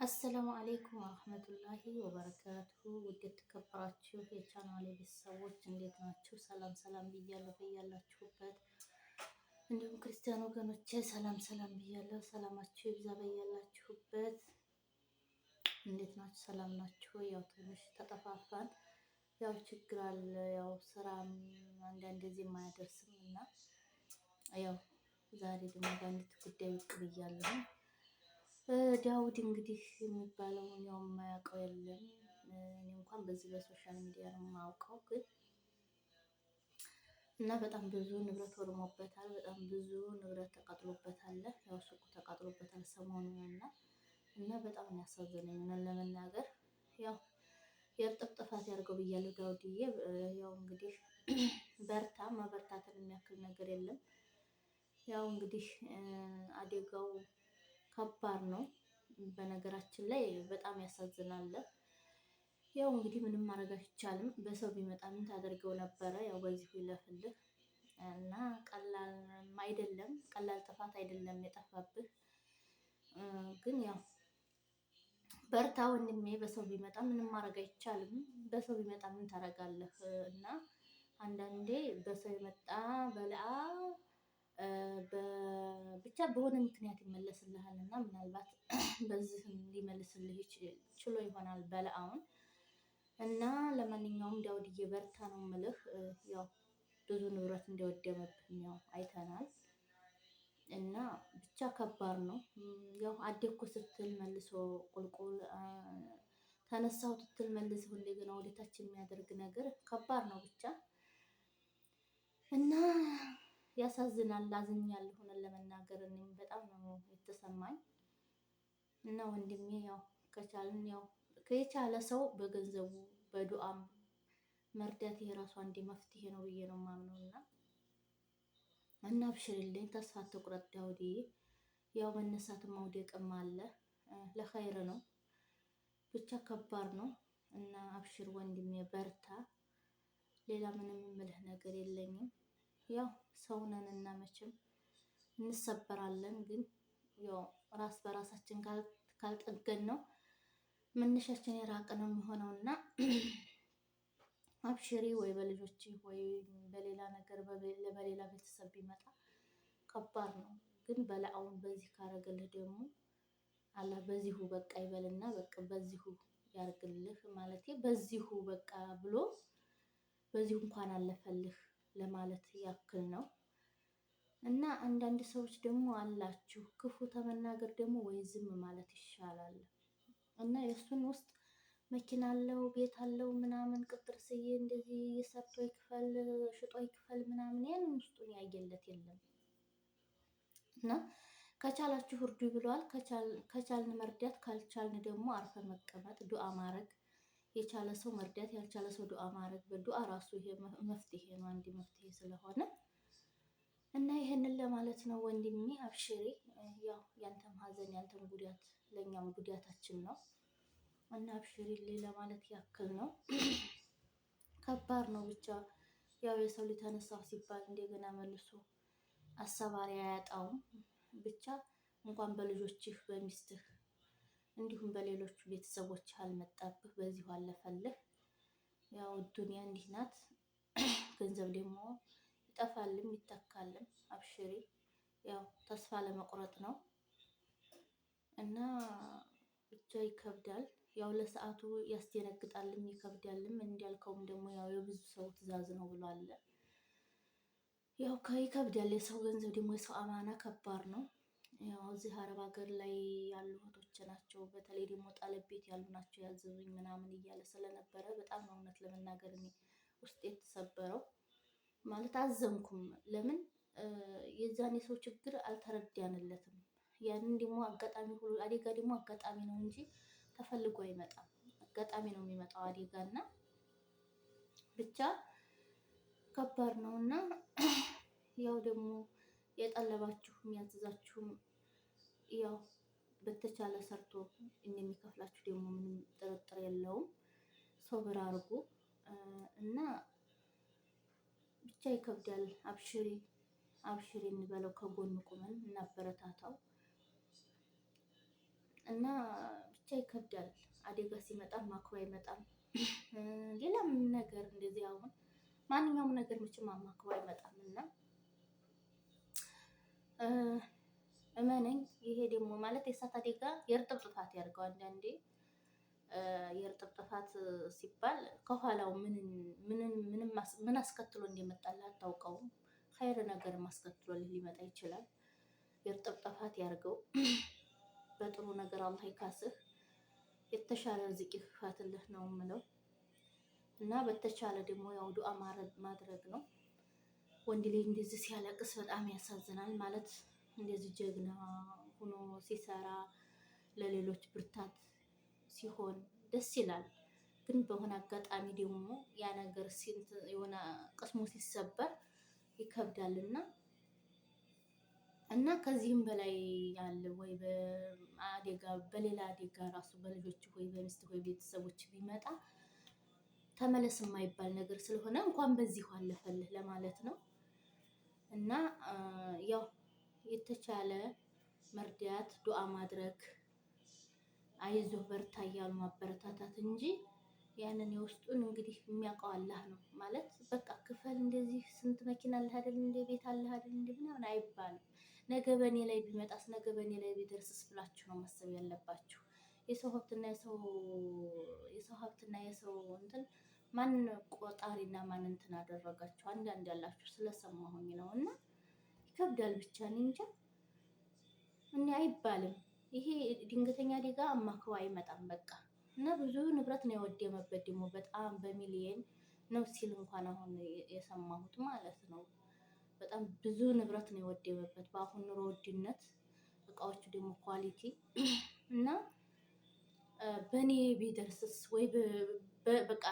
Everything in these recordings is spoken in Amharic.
አሰላሙ አሌይኩም ወረህመቱላሂ ወበረካቱሁ። ውድ የተከበራችሁ የቻናሌ ቤተሰቦች እንዴት ናችሁ? ሰላም ሰላም ብያለሁ በያላችሁበት። እንዲሁም ክርስቲያን ወገኖቼ ሰላም ሰላም ብያለሁ። ሰላማችሁ ይብዛ በያላችሁበት። እንዴት ናችሁ? ሰላም ናችሁ? ያው ትንሽ ተጠፋፋን። ያው ችግር አለ። ያው ስራም አንዳንድ ጊዜ የማያደርስም እና ያው ዛሬ ደግሞ በአንዲት ጉዳይ ብቅ ብያለሁ። ዳውድ እንግዲህ የሚባለውን ያው የማያውቀው የለም። እኔ እንኳን በዚህ በሶሻል ሚዲያ ነው የማውቀው ግን እና በጣም ብዙ ንብረት ወድሞበታል። በጣም ብዙ ንብረት ተቃጥሎበታል። ያው ሱቁ ተቃጥሎበታል ሰሞኑን እና በጣም ያሳዘነኝ ምን ለመናገር ያው የእርጥብ ጥፋት ያድርገው ብያለሁ ዳውድዬ። ያው እንግዲህ በርታ፣ መበርታትን የሚያክል ነገር የለም። ያው እንግዲህ አደጋው ከባድ ነው። በነገራችን ላይ በጣም ያሳዝናል። ያው እንግዲህ ምንም ማድረግ አይቻልም። በሰው ቢመጣ ምን ታደርገው ነበረ? ያው በዚሁ ይለፍልህ እና ቀላል አይደለም፣ ቀላል ጥፋት አይደለም የጠፋብህ። ግን ያው በርታ ወንድሜ። በሰው ቢመጣ ምንም ማድረግ አይቻልም። በሰው ቢመጣ ምን ታደርጋለህ? እና አንዳንዴ በሰው የመጣ በልአ ብቻ በሆነ ምክንያት ይመለስልሃል እና ምናልባት በዚህም ሊመልስልህ ችሎ ይሆናል በልአውን። እና ለማንኛውም ዳውድዬ በርታ ነው የምልህ። ያው ብዙ ንብረት እንደወደመብህም ያው አይተናል እና ብቻ ከባድ ነው። ያው አደግኩ ስትል መልሶ ቁልቁል፣ ተነሳሁ ስትል መልሶ እንደገና ወደታች የሚያደርግ ነገር ከባድ ነው ብቻ እና ያሳዝናል። አዝኛለሁ እውነት ለመናገር እኔም በጣም ነው የተሰማኝ። እና ወንድሜ ያው ከቻልን ያው ከቻለ ሰው በገንዘቡ በዱዓም መርዳት የራሱ አንድ መፍትሄ ነው ብዬ ነው የማምነው። እና አብሽርልኝ፣ ተስፋ አትቁረጥ ዳውድዬ። ያው መነሳትም መውደቅም አለ፣ ለኸይር ነው። ብቻ ከባድ ነው እና አብሽር ወንድሜ በርታ። ሌላ ምንም የምልህ ነገር የለኝም። ያው ሰው ነንና መቼም እንሰበራለን። ግን ያው ራስ በራሳችን ካልጠገን ነው መነሻችን የራቀ ነው የሚሆነውና አብሽሪ። ወይ በልጆች ወይ በሌላ ነገር በሌላ ቤተሰብ ቢመጣ ከባድ ነው። ግን በላአውን በዚህ ካረገልህ ደግሞ አላህ በዚሁ በቃ ይበልና በቃ በዚሁ ያርግልህ። ማለቴ በዚሁ በቃ ብሎ በዚሁ እንኳን አለፈልህ ለማለት ያክል ነው። እና አንዳንድ ሰዎች ደግሞ አላችሁ ክፉ ተመናገር ደግሞ ወይ ዝም ማለት ይሻላል። እና የእሱን ውስጥ መኪና አለው ቤት አለው ምናምን ቅጥር ስዬ እንደዚህ ሰርቶ ይክፈል ሽጦ ይክፈል ምናምን ያንን ውስጡን ያየለት የለም። እና ከቻላችሁ እርዱ ብለዋል። ከቻልን መርዳት፣ ካልቻልን ደግሞ አርፈ መቀመጥ፣ ዱዓ ማድረግ። የቻለ ሰው መርዳት፣ ያልቻለ ሰው ዱዓ ማድረግ። በዱዓ ራሱ ይሄ መፍትሄ ነው፣ አንድ መፍትሄ ስለሆነ እና ይሄንን ለማለት ነው ወንድሜ አብሽሪ። ያው ያንተም ሀዘን ያንተም ጉዳት ለኛም ጉዳታችን ነው እና አብሽሪልኝ ለማለት ያክል ነው። ከባድ ነው ብቻ ያው የሰው ልጅ ተነሳሁ ሲባል እንደገና መልሶ አሰባሪ አያጣውም። ብቻ እንኳን በልጆችህ በሚስትህ እንዲሁም በሌሎቹ ቤተሰቦች አልመጣብህ፣ በዚሁ አለፈልህ። ያው ዱንያ እንዲህ ናት። ገንዘብ ደግሞ ይጠፋልም ይተካልም። አብሽሪ። ያው ተስፋ ለመቁረጥ ነው እና ብቻ ይከብዳል። ያው ለሰዓቱ ያስደነግጣልም ይከብዳልም። እንዳልከውም ደግሞ ያው የብዙ ሰው ትዕዛዝ ነው ብሏል። ያው ይከብዳል። የሰው ገንዘብ ደግሞ የሰው አማና ከባድ ነው። ያው እዚህ አረብ ሀገር ላይ ያሉ እህቶች ናቸው፣ በተለይ ደግሞ ጠለብ ቤት ያሉ ናቸው ያዘዙኝ ምናምን እያለ ስለነበረ በጣም ነው እውነት ለመናገር እኔ ውስጥ የተሰበረው። ማለት አዘንኩም። ለምን የዛን የሰው ችግር አልተረዳንለትም። ያንን ደግሞ አጋጣሚ ሁሉ አደጋ ደግሞ አጋጣሚ ነው እንጂ ተፈልጎ አይመጣም። አጋጣሚ ነው የሚመጣው አደጋና ብቻ ከባድ ነውና ያው ደግሞ የጠለባችሁም ያዘዛችሁም ያው በተቻለ ሰርቶ እንደሚከፍላችሁ ደግሞ ምንም ጥርጥር የለውም። ሶብር አድርጉ እና ብቻ ይከብዳል። አብሽሪ አብሽሪ እንበለው፣ ከጎኑ ቁመን እናበረታታው እና ብቻ ይከብዳል። አደጋ ሲመጣ ማክሮ አይመጣም። ሌላም ነገር እንደዚህ አሁን ማንኛውም ነገር መቼም አማክሮ አይመጣም እና እመነኝ። ይሄ ደግሞ ማለት የእሳት አደጋ የእርጥብ ጥፋት ያድርገው። አንዳንዴ የእርጥብ ጥፋት ሲባል ከኋላው ምን አስከትሎ እንደመጣልህ አታውቀውም። ኸይር ነገር አስከትሎ ሊመጣ ይችላል። የእርጥብ ጥፋት ያድርገው። በጥሩ ነገር አላህ ይካስህ። የተሻለ ርዝቅ ይክፈትልህ ነው የምለው እና በተቻለ ደግሞ ያው ዱዓ ማድረግ ነው። ወንድ ልጅ እንደዚህ ሲያለቅስ በጣም ያሳዝናል። ማለት እንደዚህ ጀግና ሆኖ ሲሰራ ለሌሎች ብርታት ሲሆን ደስ ይላል። ግን በሆነ አጋጣሚ ደግሞ ያ ነገር የሆነ ቅስሙ ሲሰበር ይከብዳልና እና ከዚህም በላይ ያለ ወይ በአደጋ በሌላ አደጋ ራሱ በልጆች ወይ በሚስት ወይ ቤተሰቦች ቢመጣ ተመለስ የማይባል ነገር ስለሆነ እንኳን በዚሁ አለፈልህ ለማለት ነው። እና ያው የተቻለ መርዳት ዱዓ ማድረግ አይዞህ በርታ እያሉ ማበረታታት እንጂ ያንን የውስጡን እንግዲህ የሚያውቀው አላህ ነው። ማለት በቃ ክፈል እንደዚህ ስንት መኪና አለህ አይደል እንደ ቤት አለህ አይደል እንደ ምናምን አይባልም። ነገ በእኔ ላይ ቢመጣስ ነገ በእኔ ላይ ቢደርስስ ብላችሁ ነው ማሰብ ያለባችሁ። የሰው ሀብትና የሰው እንትን ማን ቆጣሪና ማን እንትን አደረጋችሁ? አንዳንድ ያላችሁ ስለሰማሁኝ ነው እና ይከብዳል። ብቻ እኔ እንጃ እኔ አይባልም። ይሄ ድንገተኛ አደጋ አማክሮ አይመጣም በቃ እና ብዙ ንብረት ነው የወደመበት ደግሞ በጣም በሚሊየን ነው ሲል እንኳን አሁን የሰማሁት ማለት ነው። በጣም ብዙ ንብረት ነው የወደመበት በአሁን ኑሮ ውድነት እቃዎቹ ደግሞ ኳሊቲ እና በእኔ ቢደርስስ ወይ በቃ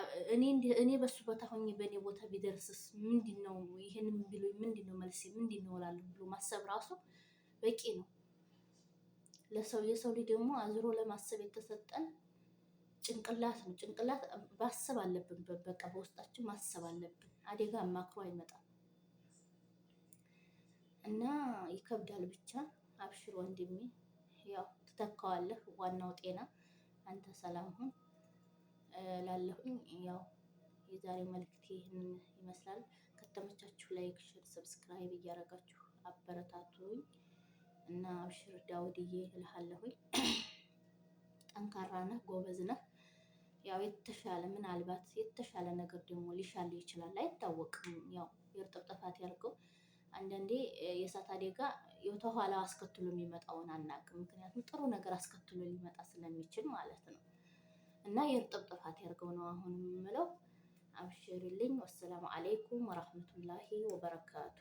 እኔ በሱ ቦታ ሆኜ በእኔ ቦታ ቢደርስስ ምንድነው? ይሄንን ቢሉኝ ምንድነው መልሴ ምንድነው እላለሁ ብሎ ማሰብ ራሱ በቂ ነው። የሰው ልጅ ደግሞ አዝሮ ለማሰብ የተሰጠን ጭንቅላት ነው። ጭንቅላት ማሰብ አለብን። በቃ በውስጣችን ማሰብ አለብን። አደጋ አማክሮ አይመጣም እና ይከብዳል። ብቻ አብሽር ወንድሜ፣ ያው ትተካዋለህ። ዋናው ጤና፣ አንተ ሰላም ሁን ላለሁኝ። ያው የዛሬው መልእክት ይህንን ይመስላል። ከተመቻችሁ ላይክ፣ ሼር፣ ሰብስክራይብ እያደረጋችሁ አበረታቱኝ እና አብሽር ዳውድዬ እልሃለሁኝ። ጠንካራ ነህ፣ ጎበዝ ነህ። ያው የተሻለ ምናልባት የተሻለ ነገር ደግሞ ሊሻልህ ይችላል፣ አይታወቅም። ያው የእርጥብ ጥፋት ያድርገው። አንዳንዴ የእሳት አደጋ የተኋላ አስከትሎ የሚመጣውን አናውቅም። ምክንያቱም ጥሩ ነገር አስከትሎ ሊመጣ ስለሚችል ማለት ነው። እና የእርጥብ ጥፋት ያድርገው ነው አሁን የምለው። አብሽርልኝ። ወሰላሙ አለይኩም ወራህመቱላሂ ወበረካቱ